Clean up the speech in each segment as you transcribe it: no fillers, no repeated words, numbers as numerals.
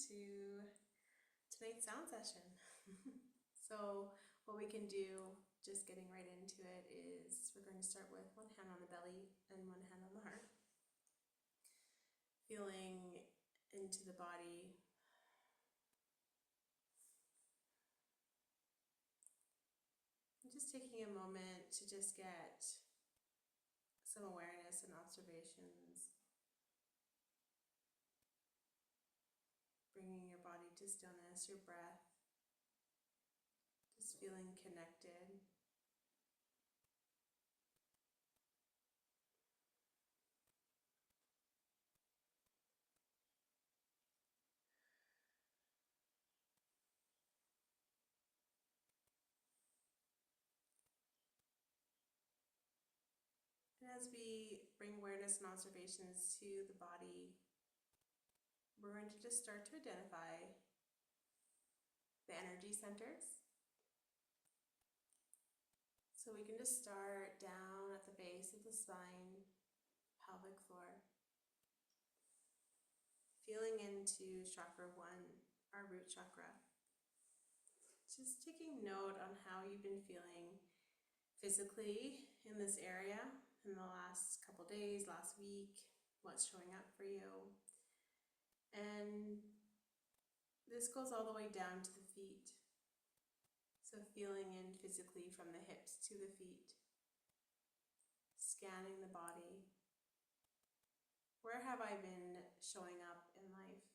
to tonight's sound session. So what we can do, just getting right into it, is we're going to start with one hand on the belly and one hand on the heart. Feeling into the body. And just taking a moment to just get some awareness and observations. Bringing your body to stillness, your breath. Just feeling connected. And as we bring awareness and observations to the body, we're going to just start to identify the energy centers. So we can just start down at the base of the spine, pelvic floor, feeling into chakra 1, our root chakra. Just taking note on how you've been feeling physically in this area in the last couple days, last week, what's showing up for you. And this goes all the way down to the feet. So feeling in physically from the hips to the feet, scanning the body. Where have I been showing up in life?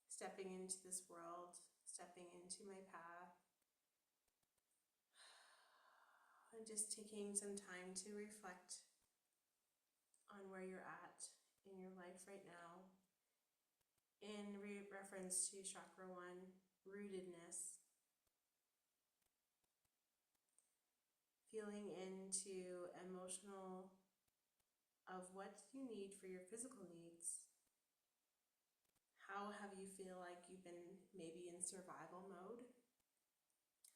Stepping into this world, stepping into my path. And just taking some time to reflect on where you're at in your life right now. In reference to chakra 1, rootedness. Feeling into emotional of what you need for your physical needs. How have you feel like you've been maybe in survival mode?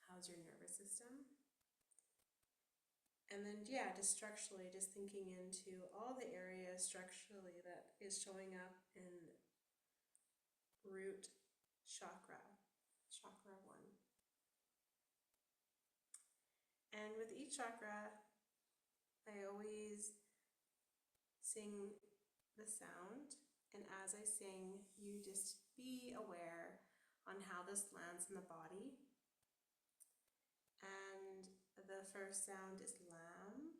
How's your nervous system? And then, yeah, just structurally, just thinking into all the areas structurally that is showing up in root chakra, chakra 1. And with each chakra, I always sing the sound, and as I sing, you just be aware on how this lands in the body. And the first sound is lam.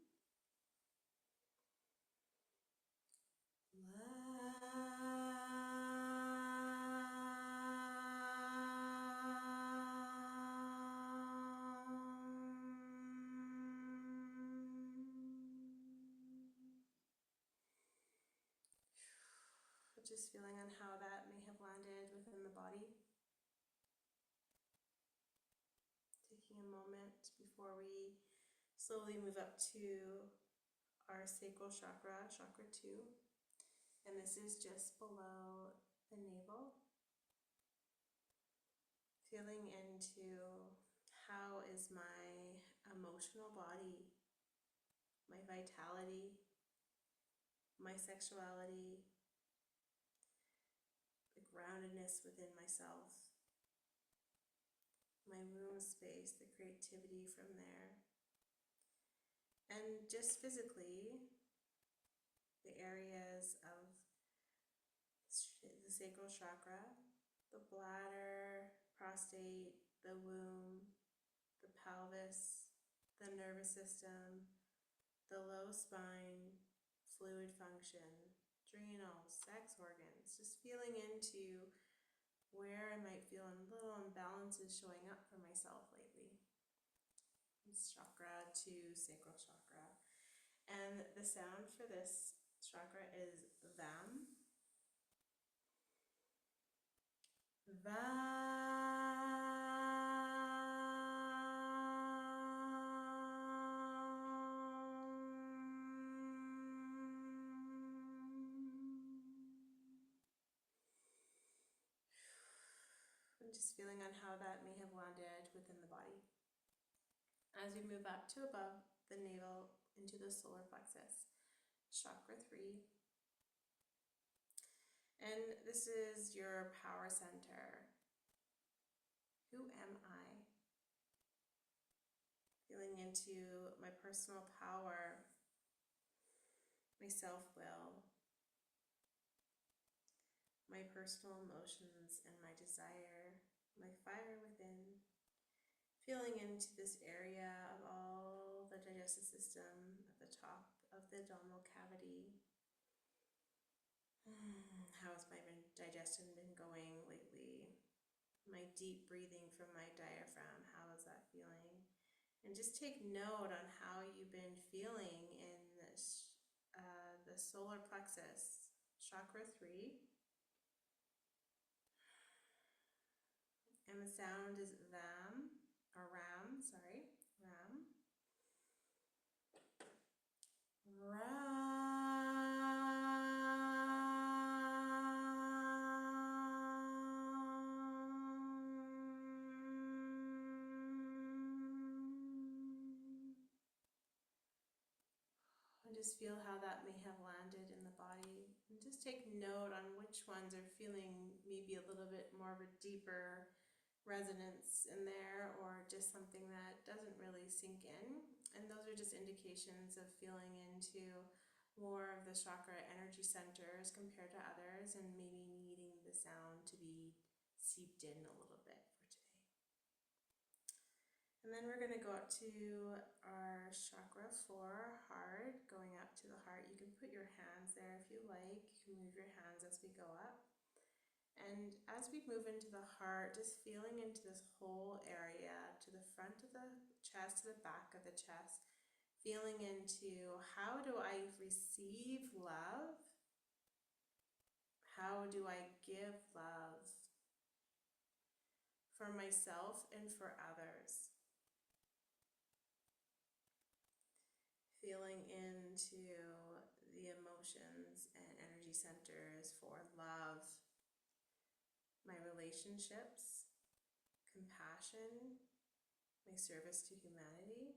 Just feeling on how that may have landed within the body. Taking a moment before we slowly move up to our sacral chakra, chakra 2. And this is just below the navel. Feeling into how is my emotional body, my vitality, my sexuality, the groundedness within myself, my womb space, the creativity from there. And just physically, the areas of the sacral chakra, the bladder, prostate, the womb, the pelvis, the nervous system, the low spine, fluid function, adrenals, sex organs, just feeling into where I might feel a little imbalances showing up for myself lately. It's chakra 2, sacral chakra. And the sound for this chakra is vam. And just feeling on how that may have landed within the body. As we move up to above the navel into the solar plexus, chakra 3. And this is your power center. Who am I? Feeling into my personal power, my self-will, my personal emotions and my desire, my fire within. Feeling into this area of all the digestive system at the top of the abdominal cavity. How has my digestion been going lately? My deep breathing from my diaphragm, how is that feeling? And just take note on how you've been feeling in this, the solar plexus, chakra 3. And the sound is ram, or ram, sorry, ram. And just feel how that may have landed in the body. And just take note on which ones are feeling maybe a little bit more of a deeper resonance in there, or just something that doesn't really sink in. And those are just indications of feeling into more of the chakra energy centers compared to others, and maybe needing the sound to be seeped in a little bit for today. And then we're going to go up to our chakra 4, heart, going up to the heart. You can put your hands there if you like. You can move your hands as we go up. And as we move into the heart, just feeling into this whole area, to the front of the chest, to the back of the chest, feeling into how do I receive love? How do I give love for myself and for others? Feeling into the emotions and energy centers for love, my relationships, compassion, my service to humanity.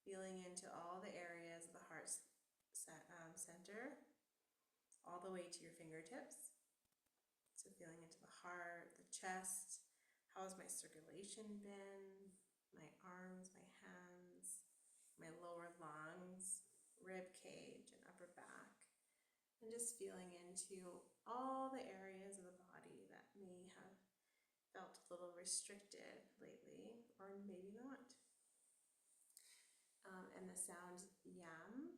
Feeling into all the areas of the heart center, all the way to your fingertips. So feeling into the heart, the chest, how has my circulation been, my arms, my hands, my lower lungs, rib cage and upper back. And just feeling into all the areas of the body that may have felt a little restricted lately, or maybe not. And the sound yam.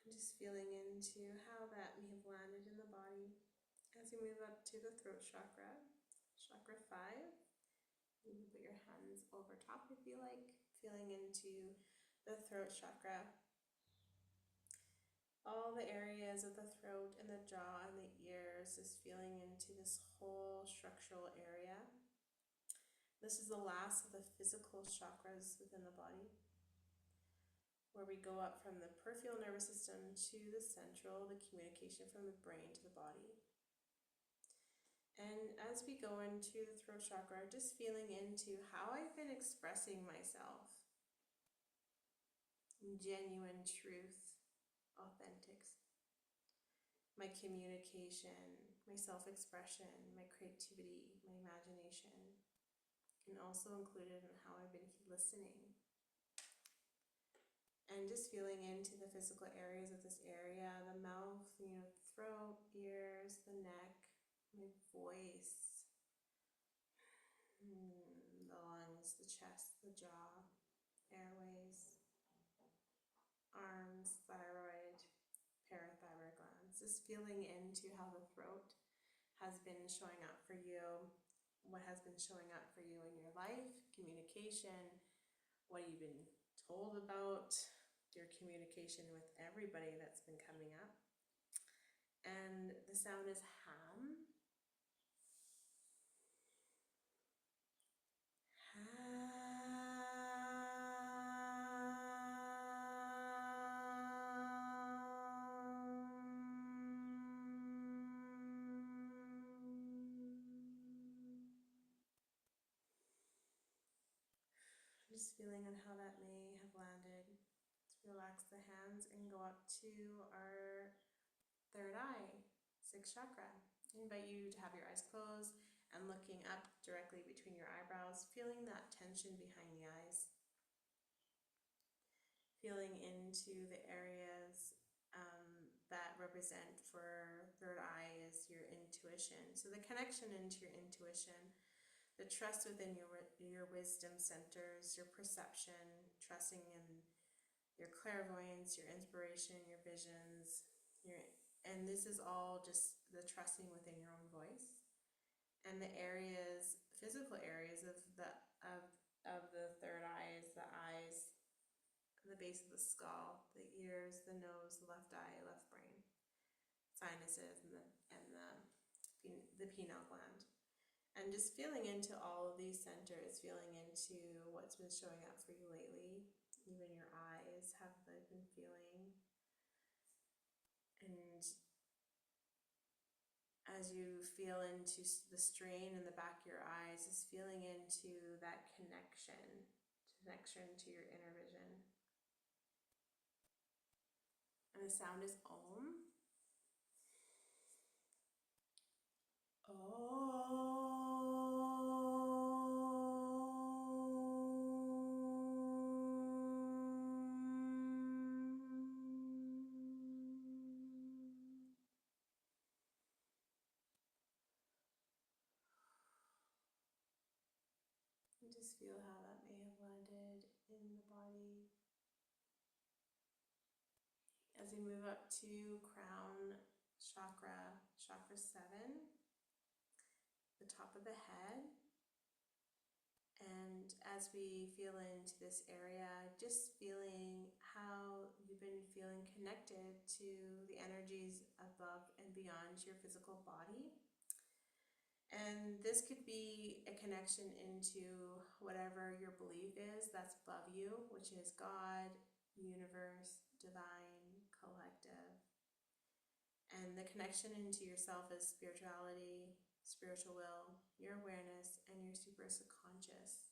Just feeling into how that may have landed in the body. As you move up to the throat chakra, chakra 5, you can put your hands over top if you like, feeling into the throat chakra. All the areas of the throat and the jaw and the ears, is feeling into this whole structural area. This is the last of the physical chakras within the body, where we go up from the peripheral nervous system to the central, the communication from the brain to the body. And as we go into the throat chakra, just feeling into how I've been expressing myself. Genuine truth, authentic. My communication, my self-expression, my creativity, my imagination, and also included in how I've been listening. And just feeling into the physical areas of this area, the mouth, throat, ears, the neck, my voice, the lungs, the chest, the jaw, airways, arms, thyroid, parathyroid glands. Just feeling into how the throat has been showing up for you, what has been showing up for you in your life, communication, what you've been told about your communication with everybody that's been coming up. And the sound is ham. Just feeling on how that may have landed. Let's relax the hands and go up to our third eye, sixth chakra. I invite you to have your eyes closed and looking up directly between your eyebrows, feeling that tension behind the eyes. Feeling into the areas that represent for third eye is your intuition. So the connection into your intuition, the trust within your wisdom centers, your perception, trusting in your clairvoyance, your inspiration, your visions, and this is all just the trusting within your own voice. And the areas, physical areas of the third eye is the eyes, the base of the skull, the ears, the nose, the left eye, left brain, sinuses, and the pineal gland. And just feeling into all of these centers, feeling into what's been showing up for you lately. Even your eyes, have they been feeling? And as you feel into the strain in the back of your eyes, is feeling into that connection to your inner vision. And the sound is Om. And just feel how that may have landed in the body. As we move up to crown chakra, chakra 7, the top of the head. And as we feel into this area, just feeling how you've been feeling connected to the energies above and beyond your physical body. And this could be a connection into whatever your belief is that's above you, which is God, universe, divine, collective. And the connection into yourself is spirituality, spiritual will, your awareness, and your super subconscious.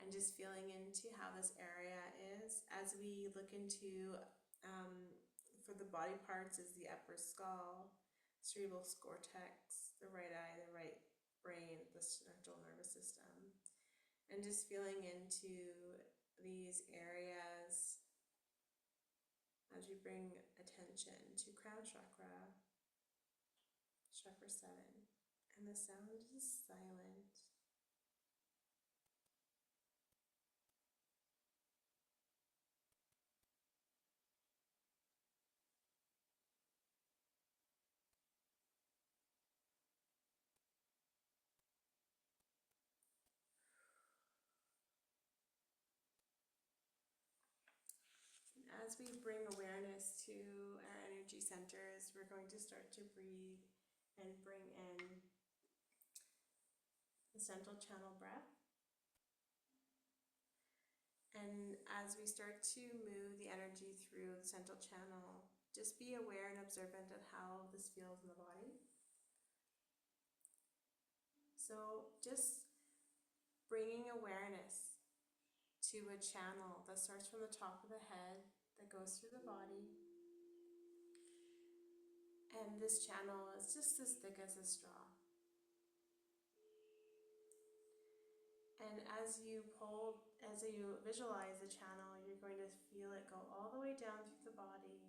And just feeling into how this area is. As we look into, for the body parts is the upper skull, cerebral cortex, the right eye, the right brain, the central nervous system. And just feeling into these areas as you bring attention to crown chakra, chakra 7. And the sound is silent. As we bring awareness to our energy centers, we're going to start to breathe and bring in the central channel breath. And as we start to move the energy through the central channel, just be aware and observant of how this feels in the body. So just bringing awareness to a channel that starts from the top of the head, that goes through the body. And this channel is just as thick as a straw. And as you visualize the channel, you're going to feel it go all the way down through the body,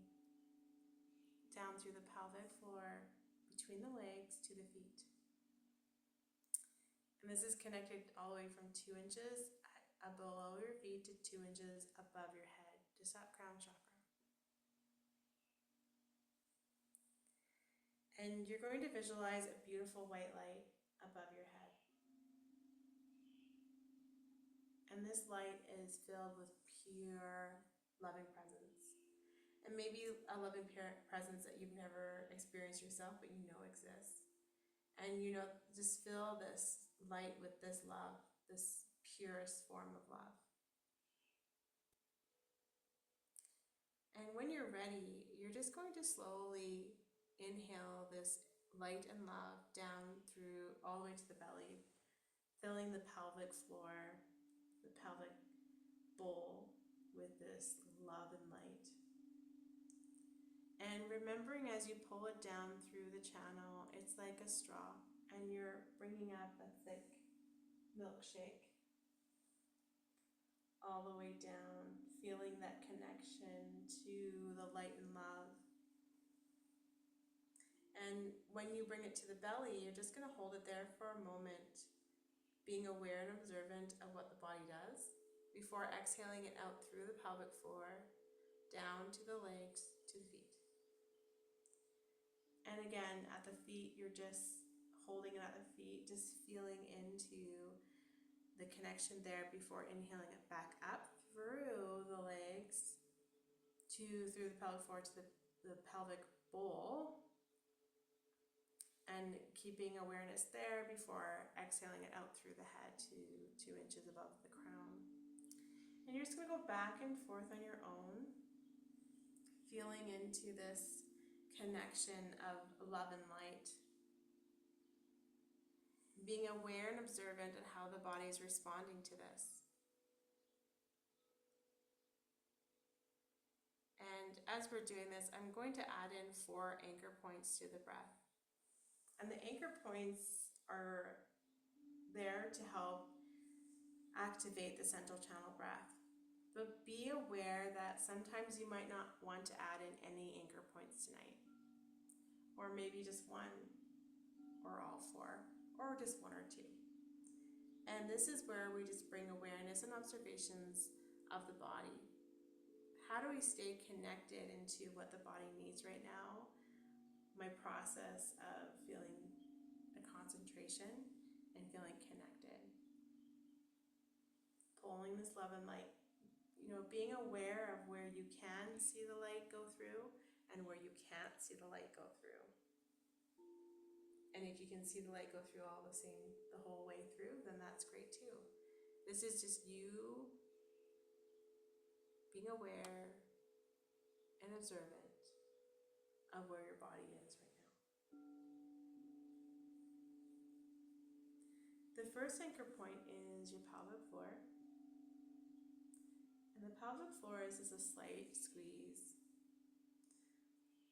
down through the pelvic floor, between the legs to the feet. And this is connected all the way from 2 inches below your feet to 2 inches above your head, just that crown chakra. And you're going to visualize a beautiful white light above your head. And this light is filled with pure, loving presence. And maybe a loving presence that you've never experienced yourself, but you know exists. And you know, just fill this light with this love, this purest form of love. And when you're ready, you're just going to slowly inhale this light and love down through all the way to the belly, filling the pelvic floor, the pelvic bowl with this love and light. And remembering as you pull it down through the channel, it's like a straw, and you're bringing up a thick milkshake all the way down, feeling that connection to the light and love. And when you bring it to the belly, you're just going to hold it there for a moment, being aware and observant of what the body does before exhaling it out through the pelvic floor, down to the legs, to the feet. And again, at the feet, you're just holding it at the feet, just feeling into the connection there before inhaling it back up through the legs, through the pelvic floor to the pelvic bowl, and keeping awareness there before exhaling it out through the head to 2 inches above the crown. And you're just going to go back and forth on your own, feeling into this connection of love and light, being aware and observant of how the body is responding to this. And as we're doing this, I'm going to add in 4 anchor points to the breath. And the anchor points are there to help activate the central channel breath. But be aware that sometimes you might not want to add in any anchor points tonight. Or maybe just 1, or all 4, or just 1 or 2. And this is where we just bring awareness and observations of the body. How do we stay connected into what the body needs right now? My process of feeling a concentration and feeling connected. Pulling this love and light. Being aware of where you can see the light go through and where you can't see the light go through. And if you can see the light go through the whole way through, then that's great too. This is just you being aware and observant of where your body is right now. The first anchor point is your pelvic floor. And the pelvic floor is just a slight squeeze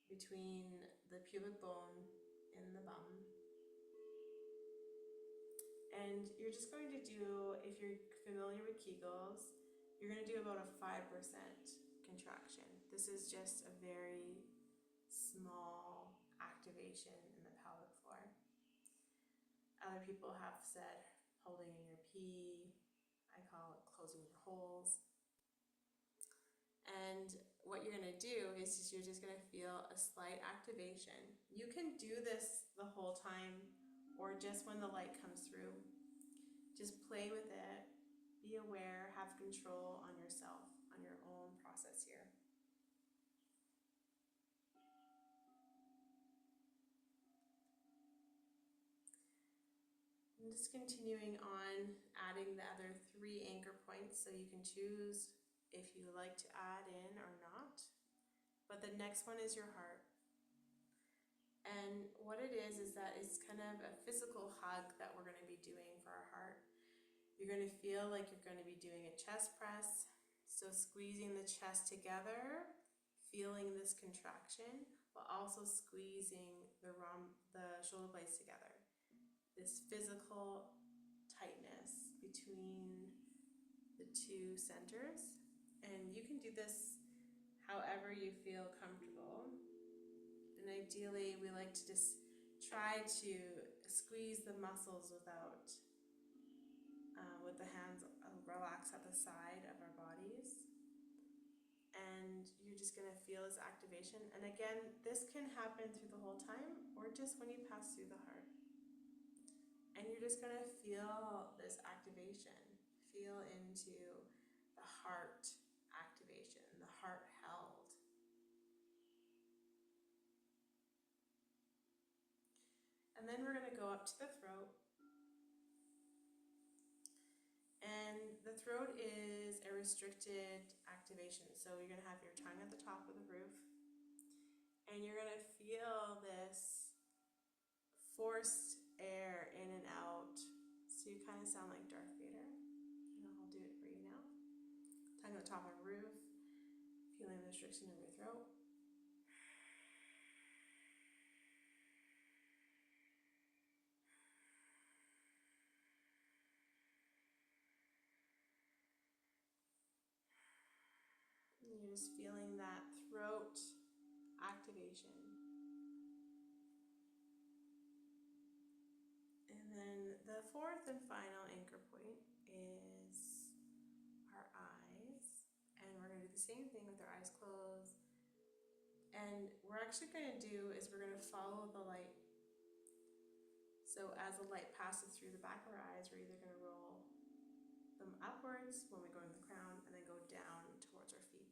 between the pubic bone and the bum. And you're just going to do, if you're familiar with Kegels, you're going to do about a 5% contraction. This is just a very small activation in the pelvic floor. Other people have said holding in your pee. I call it closing your holes. And what you're going to do is you're just going to feel a slight activation. You can do this the whole time or just when the light comes through. Just play with it, be aware, have control on yourself, on your own process here. And just continuing on, adding the other 3 anchor points, so you can choose if you like to add in or not. But the next one is your heart. And what it is that it's kind of a physical hug that we're going to be doing for our heart. You're going to feel like you're going to be doing a chest press. So squeezing the chest together, feeling this contraction, but also squeezing the shoulder blades together. This physical tightness between the 2 centers. And you can do this however you feel comfortable. And ideally, we like to just try to squeeze the muscles with the hands relaxed at the side of our bodies. And you're just going to feel this activation. And again, this can happen through the whole time or just when you pass through the heart. And you're just going to feel this activation. Feel into the heart activation, the heart held. And then we're going to go up to the throat. And the throat is a restricted activation. So you're going to have your tongue at the top of the roof. And you're going to feel this forced air in and out. So you kind of sound like Darth Vader. And I'll do it for you. the top of a roof, feeling the restriction of your throat. And you're just feeling that throat activation. And then the fourth and final anchor point is our eyes. And we're going to do the same thing with our eyes closed. And what we're actually going to do is we're going to follow the light. So as the light passes through the back of our eyes, we're either going to roll them upwards when we go to the crown and then go down towards our feet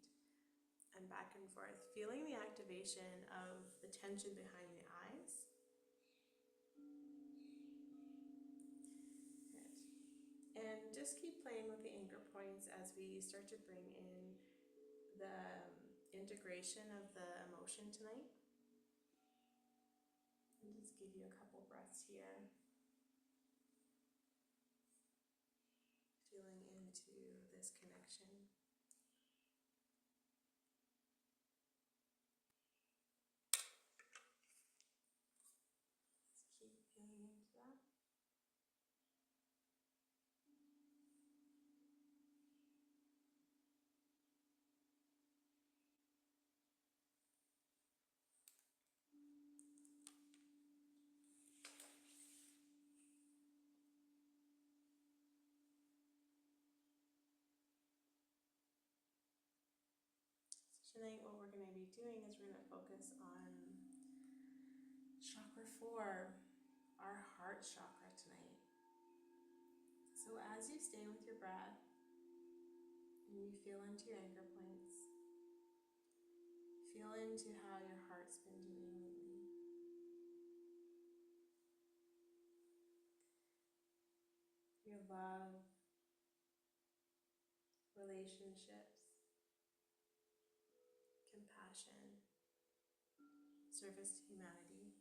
and back and forth, feeling the activation of the tension behind the eyes. Good. And just keep playing with the anchor points as we start to bring in the integration of the emotion tonight. And just give you a couple breaths here. Feeling into this connection. Just keep feeling into that. Tonight what we're going to be doing is we're going to focus on chakra 4, our heart chakra tonight. So as you stay with your breath and you feel into your anchor points, feel into how your heart's been doing lately. Your love, relationships, compassion, service to humanity.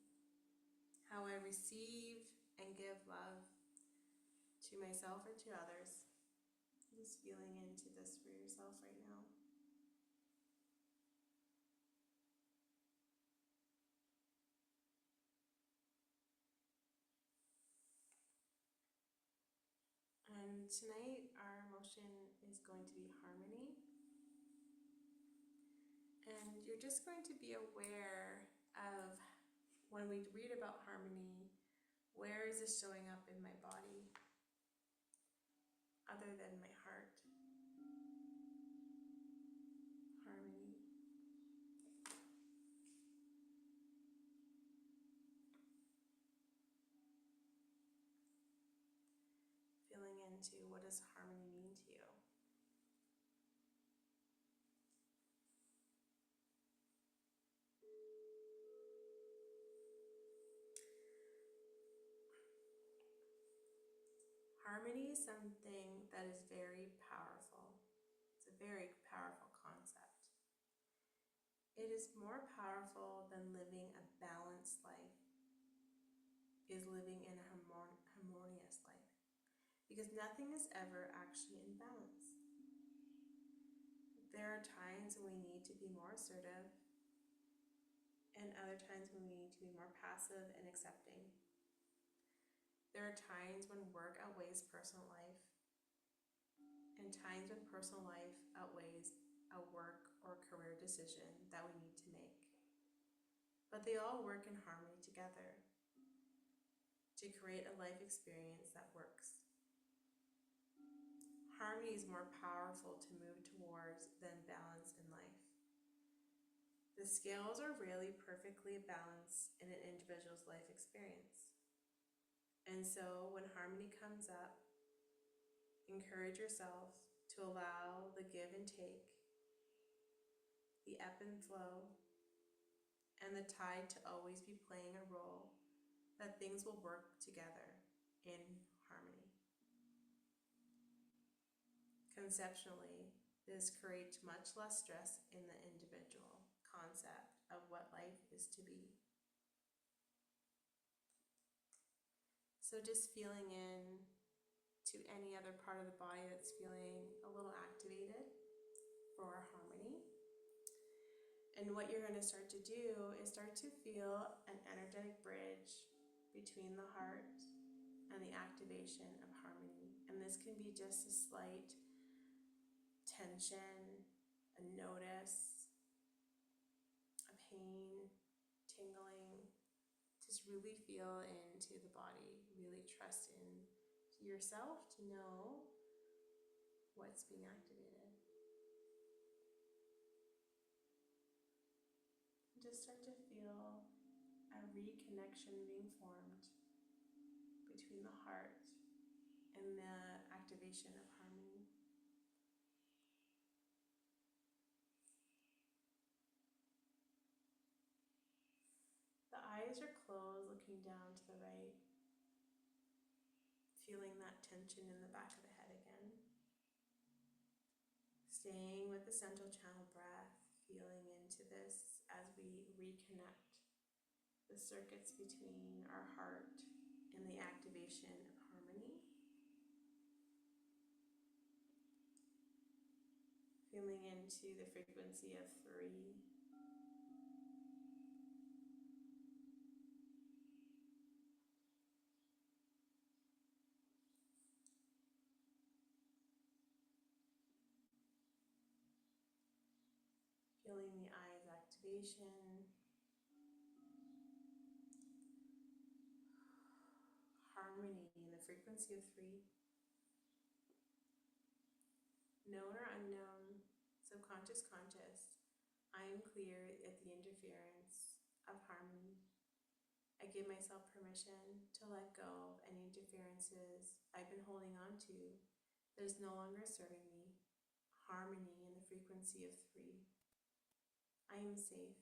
How I receive and give love to myself and to others. Just feeling into this for yourself right now. And tonight our emotion is going to be harmony. And you're just going to be aware of, when we read about harmony, where is this showing up in my body other than my heart? Harmony. Feeling into, what does harmony mean to you? Harmony is something that is very powerful. It's a very powerful concept. It is more powerful than living a balanced life, is living in a harmonious life. Because nothing is ever actually in balance. There are times when we need to be more assertive, and other times when we need to be more passive and accepting. There are times when work outweighs personal life, and times when personal life outweighs a work or career decision that we need to make. But they all work in harmony together to create a life experience that works. Harmony is more powerful to move towards than balance in life. The scales are rarely perfectly balanced in an individual's life experience. And so when harmony comes up, encourage yourself to allow the give and take, the ebb and flow, and the tide to always be playing a role, that things will work together in harmony. Conceptually, this creates much less stress in the individual concept of what life is to be. So just feeling in to any other part of the body that's feeling a little activated. for harmony. And what you're going to start to do is start to feel an energetic bridge between the heart and the activation of harmony. And this can be just a slight tension, a notice, a pain, tingling. Just really feel into the body, really trust in yourself to know what's being activated. Just start to feel a reconnection being formed between the heart and the activation of harmony. The eyes are closed, looking down to the right, feeling that tension in the back of the head again. Staying with the central channel breath, feeling into this as we reconnect the circuits between our heart and the activation of harmony. Feeling into the frequency of 3. Feeling the eyes activation. Harmony in the frequency of 3. Known or unknown, subconscious, conscious, I am clear of the interference of harmony. I give myself permission to let go of any interferences I've been holding on to that is no longer serving me. Harmony in the frequency of 3. I am safe.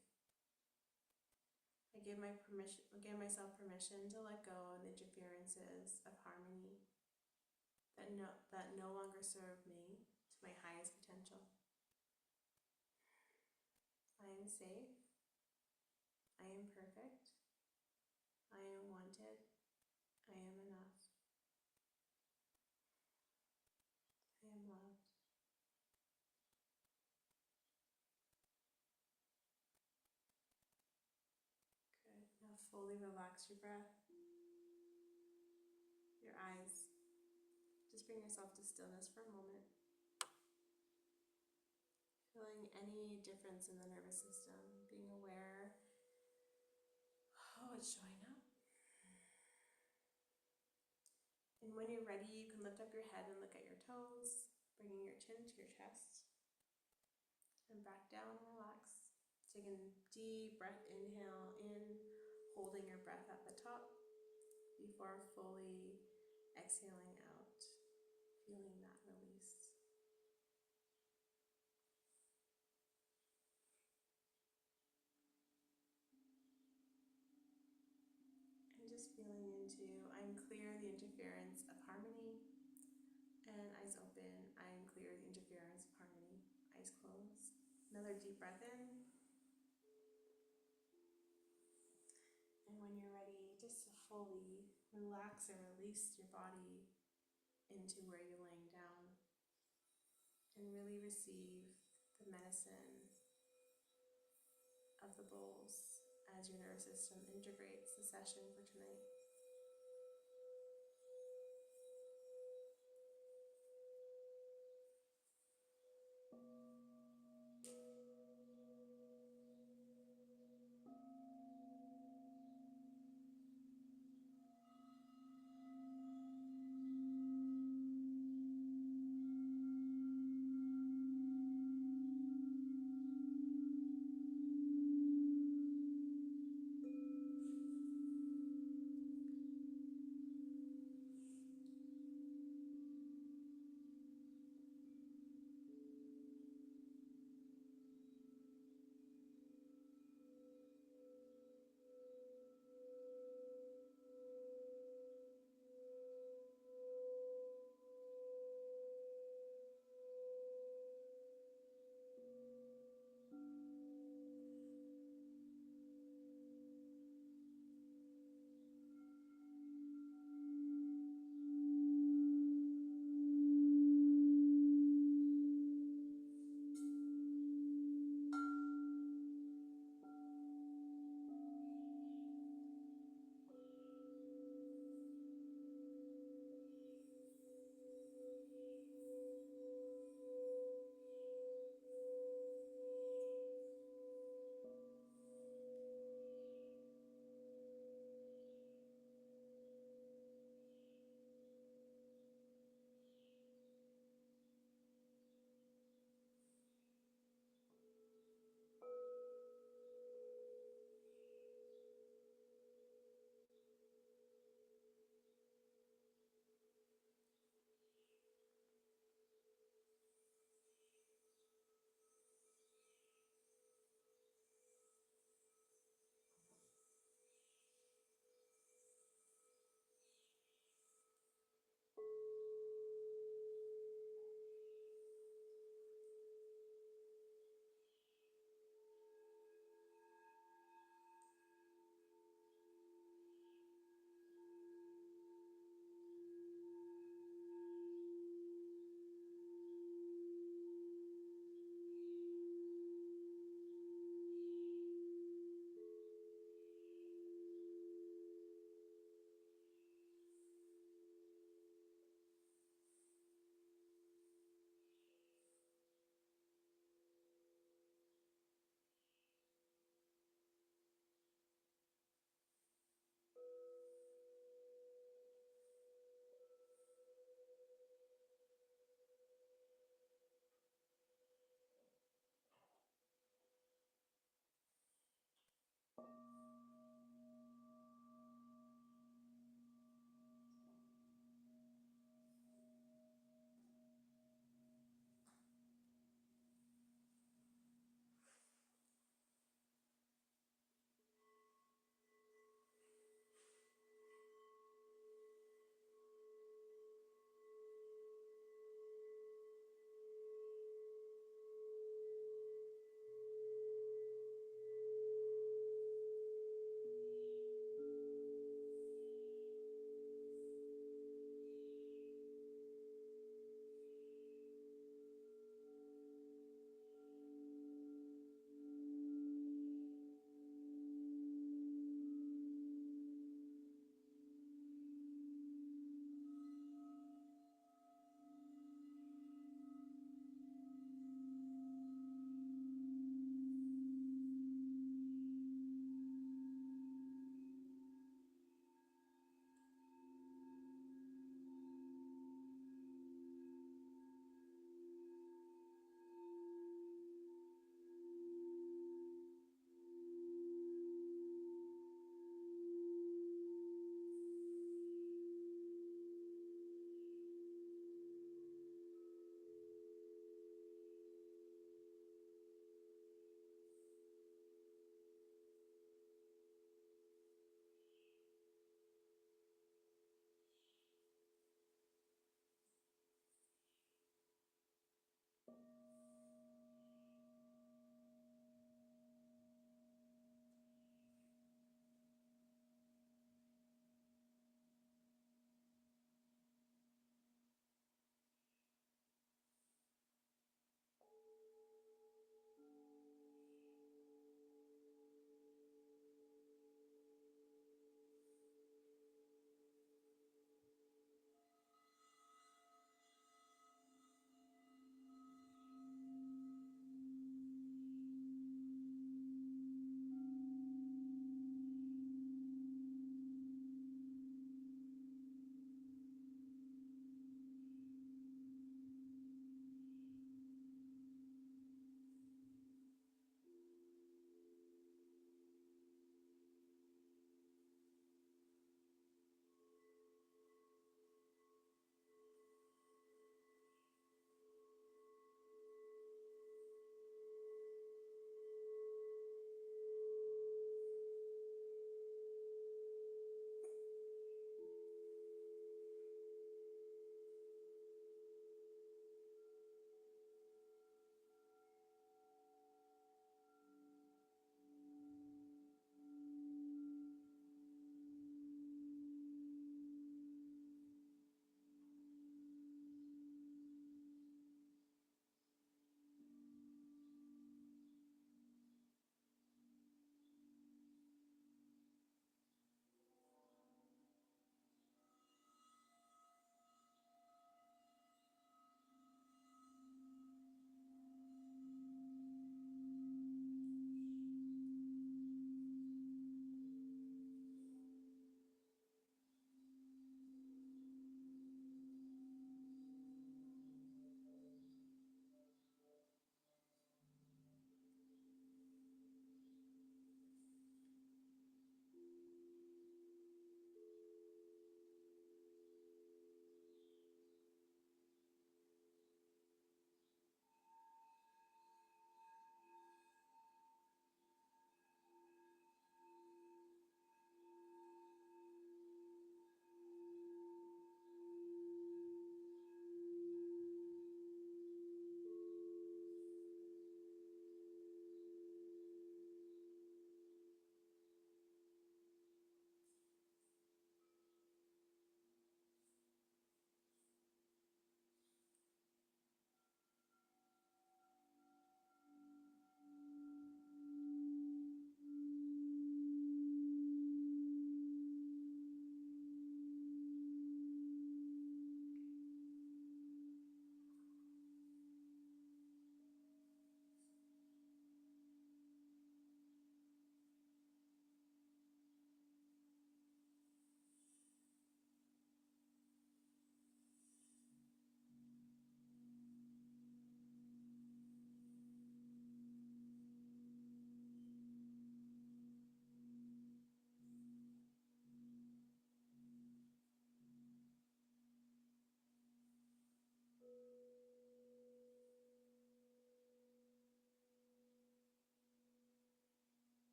I give myself permission to let go of the interferences of harmony that no longer serve me to my highest potential. I am safe. I am perfect. I am wanted. I am enough. I am loved. Good. Now fully relax your breath. Your eyes. Just bring yourself to stillness for a moment. Feeling any difference in the nervous system, being aware how it's showing up. And when you're ready, you can lift up your head and look at your toes, bringing your chin to your chest. And back down and relax. Taking a deep breath, inhale in, holding your breath at the top before fully exhaling out, feeling that release. And just feeling into, I'm clear the interference of harmony. And eyes open, I am clear the interference of harmony. Eyes closed. Another deep breath in. And when you're ready, just to fully relax and release your body into where you're laying down. And really receive the medicine of the bowls as your nervous system integrates the session for tonight.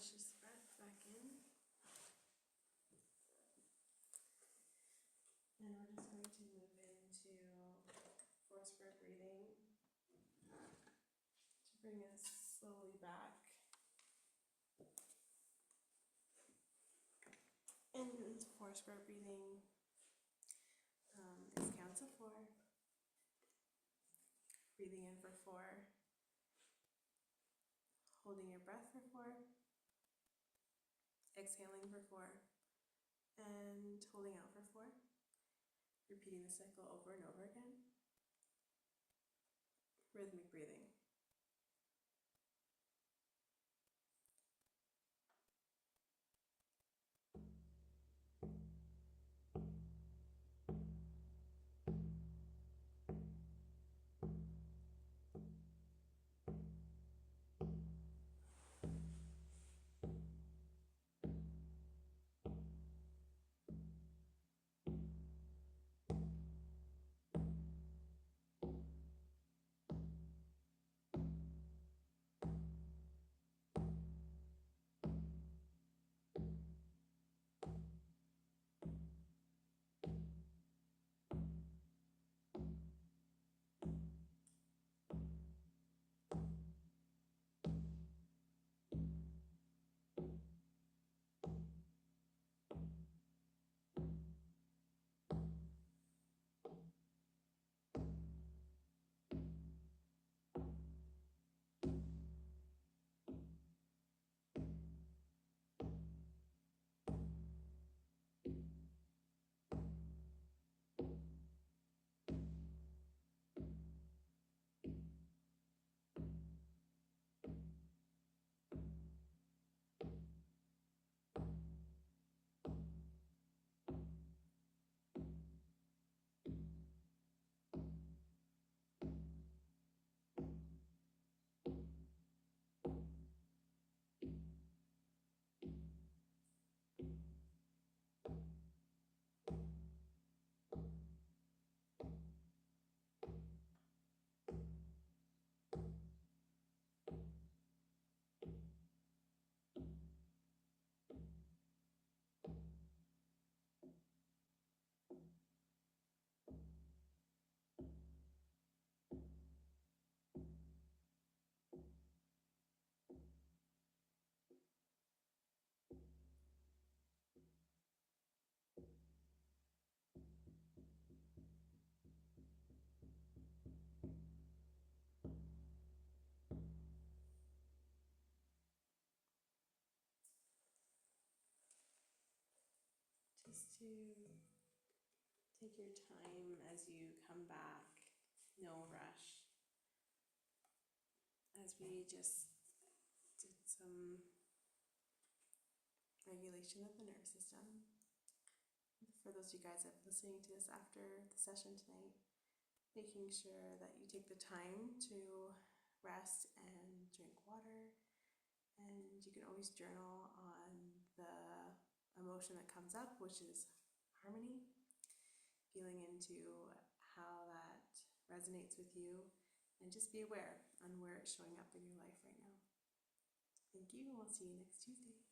conscious breath back in. And we're just going to move into force for breathing to bring us slowly back. And force for breathing is counts of 4. Breathing in for 4. Holding your breath for 4. Exhaling for 4. And holding out for 4. Repeating the cycle over and over again. Rhythmic breathing. Just to take your time as you come back, no rush. As we just did some regulation of the nervous system. For those of you guys that are listening to this after the session tonight, making sure that you take the time to rest and drink water. And you can always journal on the emotion that comes up, which is harmony, feeling into how that resonates with you, and just be aware on where it's showing up in your life right now. Thank you, and we'll see you next Tuesday.